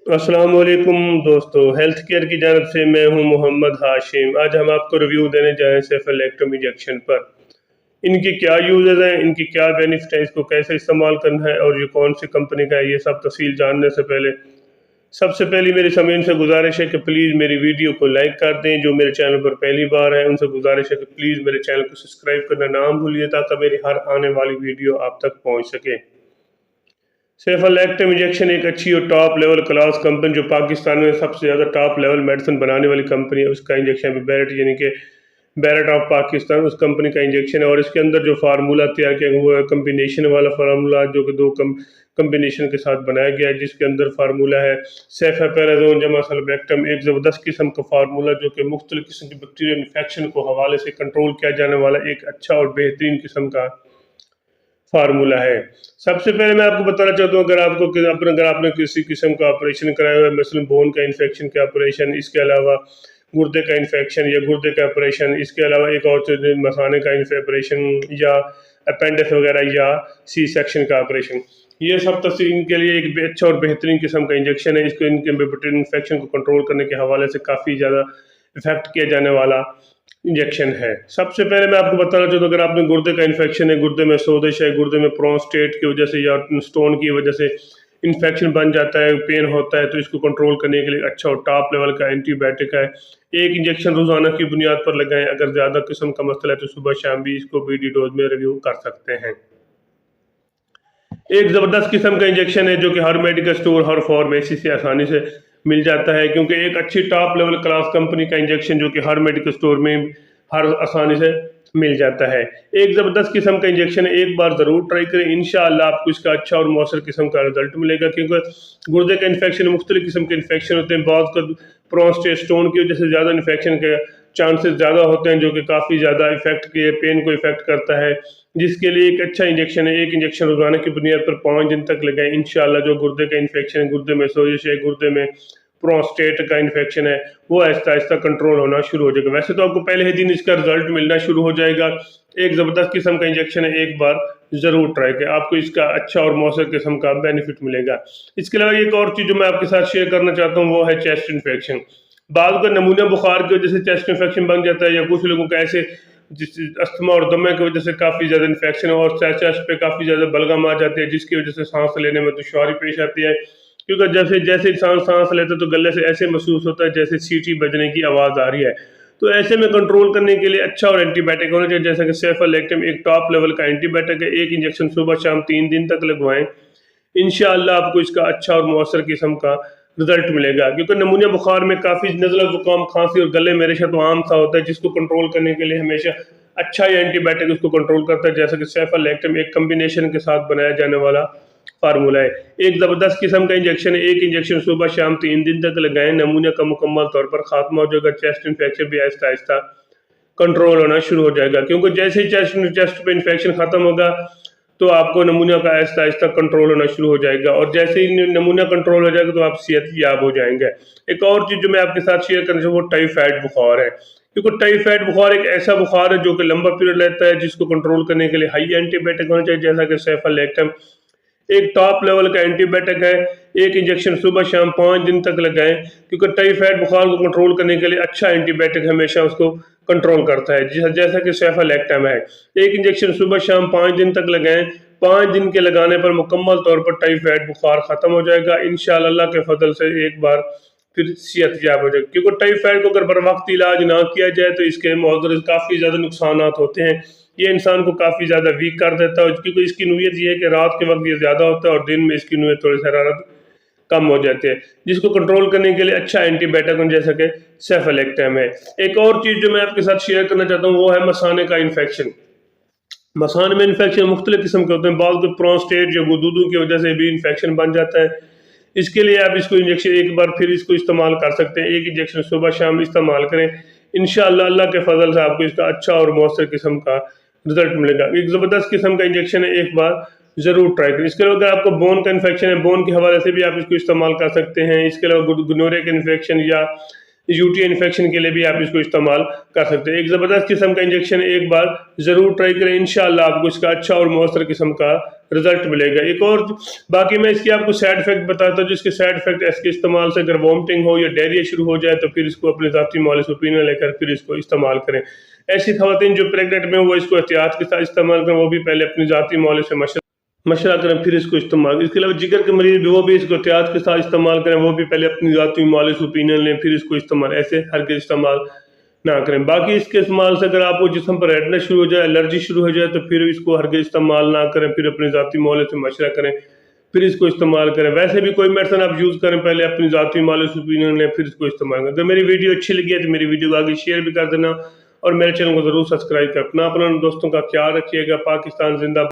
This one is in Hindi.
अस्सलाम वालेकुम दोस्तों, हेल्थ केयर की जानब से मैं हूं मोहम्मद हाशिम। आज हम आपको रिव्यू देने जा रहे हैं सेफलेक्टम इंजेक्शन पर। इनकी क्या यूजेस हैं, इनकी क्या बेनिफिट है, इसको कैसे इस्तेमाल करना है और ये कौन सी कंपनी का है, ये सब तफसील जानने से पहले सबसे पहली मेरी समीन से गुजारिश है कि प्लीज़ मेरी वीडियो को लाइक कर दें। जो मेरे चैनल पर पहली बार है उनसे गुजारिश है कि प्लीज़ मेरे चैनल को सब्सक्राइब करना ना भूलिए ताकि मेरी हर आने वाली वीडियो आप तक पहुँच सके। सेफलेक्टम इंजेक्शन एक अच्छी और टॉप लेवल क्लास कंपनी जो पाकिस्तान में सबसे ज़्यादा टॉप लेवल मेडिसिन बनाने वाली कंपनी है, उसका इंजेक्शन है बैरट, यानी कि बैरट ऑफ पाकिस्तान, उस कंपनी का इंजेक्शन है। और इसके अंदर जो फार्मूला तैयार किया गया वो है कम्बिनेशन वाला फार्मूला, जो कि दो कम्बिनेशन के साथ बनाया गया है, जिसके अंदर फार्मूला है सेफापेराजोन जमा सल्बेक्टम, एक ज़बरदस्त किस्म का फार्मूला जो कि मुख्तलिफ किस्म की बैक्टीरियल इन्फेक्शन को हवाले से कंट्रोल किया जाने वाला एक अच्छा और बेहतरीन किस्म का फार्मूला है। सबसे पहले मैं आपको बताना चाहता हूँ, अगर आपने किसी किस्म का ऑपरेशन कराया हुआ है, मसलन बोन का इन्फेक्शन का ऑपरेशन, इसके अलावा गुर्दे का इन्फेक्शन या गुर्दे का ऑपरेशन, इसके अलावा एक और चीज़ मसाने का ऑपरेशन या अपेंडिक्स वगैरह या सी सेक्शन का ऑपरेशन, ये सब तस्वीर इनके लिए एक अच्छा और बेहतरीन किस्म का इंजेक्शन है। इसको इनके बैक्टीरियल इन्फेक्शन को कंट्रोल करने के हवाले से काफ़ी ज़्यादा इफेक्ट किया जाने वाला इंजेक्शन है। सबसे पहले मैं आपको बताना चाहता हूँ, अगर आपने गुर्दे का इन्फेक्शन है, गुर्दे में सोजिश है, गुर्दे में प्रोस्टेट की वजह से या स्टोन की वजह से इन्फेक्शन बन जाता है, पेन होता है, तो इसको कंट्रोल करने के लिए अच्छा और टॉप लेवल का एंटीबायोटिक है। एक इंजेक्शन रोजाना की बुनियाद पर लगाएं। अगर ज़्यादा किस्म का मसला है तो सुबह शाम भी इसको बीडी डोज में रिव्यू कर सकते हैं। एक ज़बरदस्त किस्म का इंजेक्शन है जो कि हर मेडिकल स्टोर, हर फार्मेसी से आसानी से मिल जाता है, क्योंकि एक अच्छी टॉप लेवल क्लास कंपनी का इंजेक्शन जो कि हर मेडिकल स्टोर में हर आसानी से मिल जाता है। एक ज़बरदस्त किस्म का इंजेक्शन है, एक बार ज़रूर ट्राई करें, इंशाअल्लाह आपको इसका अच्छा और मौसर किस्म का रिजल्ट मिलेगा। क्योंकि गुर्दे का इन्फेक्शन मुख्तलिफ किस्म के इन्फेक्शन होते हैं, बहुत का प्रोस्टेट स्टोन की वजह से ज़्यादा इन्फेक्शन के चांसेस ज़्यादा होते हैं, जो कि काफ़ी ज़्यादा इफेक्ट के पेन को इफेक्ट करता है, जिसके लिए एक अच्छा इंजेक्शन है। एक इंजेक्शन रोजाना की बुनियाद पर 5 दिन तक लगाएं, इंशाल्लाह जो गुर्दे का इन्फेक्शन है, गुर्दे में सोजिश है, गुर्दे में प्रोस्टेट का इन्फेक्शन है, वो आहिस्ता आहिस्ता कंट्रोल होना शुरू हो जाएगा। वैसे तो आपको पहले ही दिन इसका रिजल्ट मिलना शुरू हो जाएगा। एक ज़बरदस्त किस्म का इंजेक्शन है, एक बार ज़रूर ट्राई करें, आपको इसका अच्छा और मौसर किस्म का बेनिफिट मिलेगा। इसके अलावा एक और चीज़ जो मैं आपके साथ शेयर करना चाहता हूँ वो है चेस्ट इन्फेक्शन। बाद का नमूना बुखार की वजह से चेस्ट इन्फेक्शन बन जाता है, या कुछ लोगों का ऐसे जिस अस्थमा और दमे की वजह से काफ़ी ज़्यादा इन्फेक्शन और चेस्ट पे काफ़ी ज़्यादा बलगम आ जाते हैं, जिसकी वजह से सांस लेने में दुश्वारी पेश आती है। क्योंकि जैसे जैसे इंसान सांस लेता है तो गले से ऐसे महसूस होता है जैसे सीटी बजने की आवाज़ आ रही है। तो ऐसे में कंट्रोल करने के लिए अच्छा और एंटीबायोटिक होना चाहिए, जैसे कि सेफलेक्टम एक टॉप लेवल का एंटीबायोटिक है। एक इंजेक्शन सुबह शाम 3 दिन तक लगवाएं, इंशाअल्लाह आपको इसका अच्छा और मौसर किस्म का रिजल्ट मिलेगा। क्योंकि नमूनिया बुखार में काफ़ी नज़ला, जुकाम, खांसी और गले में रेशा तो आम सा होता है, जिसको कंट्रोल करने के लिए हमेशा अच्छा ही एंटीबायोटिक उसको कंट्रोल करता है, जैसे कि सेफलेक्टम एक कम्बिनेशन के साथ बनाया जाने वाला फार्मूला है। एक ज़बरदस्त किस्म का इंजेक्शन है, एक इंजेक्शन सुबह शाम 3 दिन तक लगाएं, नमूनिया का मुकम्मल तौर पर खात्मा हो जाएगा, चेस्ट इन्फेक्शन भी आहिस्ता आहिस्ता कंट्रोल होना शुरू हो जाएगा। क्योंकि जैसे ही चेस्ट पे इन्फेक्शन खत्म होगा तो आपको नमूना का आहिस्ता आहिस्ता कंट्रोल होना शुरू हो जाएगा, और जैसे ही नमूना कंट्रोल हो जाएगा तो आप सेहत याब हो जाएंगे। एक और चीज़ जो मैं आपके साथ शेयर करना चाहूँ वो टाइफाइड बुखार है। क्योंकि टाइफाइड बुखार एक ऐसा बुखार है जो कि लंबा पीरियड लेता है, जिसको कंट्रोल करने के लिए हाई एंटीबायोटिक होना चाहिए, जैसा कि सेफलेक्टम एक टॉप लेवल का एंटीबायोटिक है। एक इंजेक्शन सुबह शाम 5 दिन तक लगाएं, क्योंकि टाइफाइड बुखार को कंट्रोल करने के लिए अच्छा एंटीबायोटिक हमेशा उसको कंट्रोल करता है, जैसा कि सेफलेक्टम है। एक इंजेक्शन सुबह शाम 5 दिन तक लगाएं, 5 दिन के लगाने पर मुकम्मल तौर पर टाइफाइड बुखार ख़त्म हो जाएगा इंशाअल्लाह। अल्लाह के फजल से एक बार फिर सेहत याब हो जाएगी। क्योंकि टाइफाइड को अगर बर वक्त इलाज ना किया जाए तो इसके मौजूद काफ़ी ज़्यादा नुकसान होते हैं। ये इंसान को काफ़ी ज़्यादा वीक कर देता है, क्योंकि इसकी नुयत ये है कि रात के वक्त ये ज़्यादा होता है और दिन में इसकी नुयत थोड़ी शरारत कम हो जाती है, जिसको कंट्रोल करने के लिए अच्छा एंटीबायोटिक जैसा कि सेफलेक्टम है। एक और चीज़ जो मैं आपके साथ शेयर करना चाहता हूँ वो है मसाने का इन्फेक्शन। मसाने में इन्फेक्शन मुख्तलिफ किस्म के होते हैं, बाल को प्रोस्टेट या गुदूदू की वजह से भी इन्फेक्शन बन जाता है। इसके लिए आप इसको इंजेक्शन एक बार फिर इसको इस्तेमाल कर सकते हैं, एक इंजेक्शन सुबह शाम इस्तेमाल करें, इंशाअल्लाह अल्लाह के फजल से आपको इसका अच्छा और मौसर किस्म का रिजल्ट मिलेगा। एक ज़बरदस्त किस्म का इंजेक्शन है, एक बार ज़रूर ट्राई करें। इसके अलावा अगर आपको बोन का इन्फेक्शन है, बोन के हवाले से भी आप इसको इस्तेमाल कर सकते हैं। इसके अलावा गुनोरे का इन्फेक्शन या यूटी इन्फेक्शन के लिए भी आप इसको इस्तेमाल कर सकते हैं। एक ज़बरदस्त किस्म का इंजेक्शन एक बार ज़रूर ट्राई करें, इंशाअल्लाह आपको इसका अच्छा और मौसर किस्म का रिजल्ट मिलेगा। एक और बाकी मैं इसकी आपको साइड इफेक्ट बताता हूँ, जिसके साइड इफेक्ट इसके इस्तेमाल से अगर वॉमिटिंग हो या डायरिया शुरू हो जाए तो फिर इसको अपने ज़ाती मौलिस ओपिनियन लेकर फिर इसको इस्तेमाल करें। ऐसी खवातीन जो प्रेगनेंट में हो वो इसको एहतियात के साथ इस्तेमाल करें, वो भी पहले अपनी ज़ाती मौलिस से मशवरा करें फिर इसको इस्तेमाल। इसके अलावा जिगर के मरीज भी वो भी इसको एहतियात के साथ इस्तेमाल करें, वो भी पहले अपनी ज़ाती मौलिस ओपिनियन लें फिर इसको इस्तेमाल, ऐसे हरगिज़ इस्तेमाल ना करें। बाकी इसके इस्तेमाल से अगर आपको जिस्म पर रेडनेस शुरू हो जाए, एलर्जी शुरू हो जाए तो फिर इसको हरगिज़ इस्तेमाल ना करें, फिर अपनी ज़ाती मौलिस से मशवरा करें फिर इसको इस्तेमाल करें। वैसे भी कोई मेडिसिन आप यूज़ करें पहले अपनी ज़ाती मौलिस ओपिनियन लें फिर इसको इस्तेमाल करें। अगर मेरी वीडियो अच्छी लगी है तो मेरी वीडियो को आगे शेयर भी कर देना और मेरे चैनल को ज़रूर सब्सक्राइब कर अपना अपना दोस्तों का ख्याल रखिएगा। पाकिस्तान जिंदाबाद।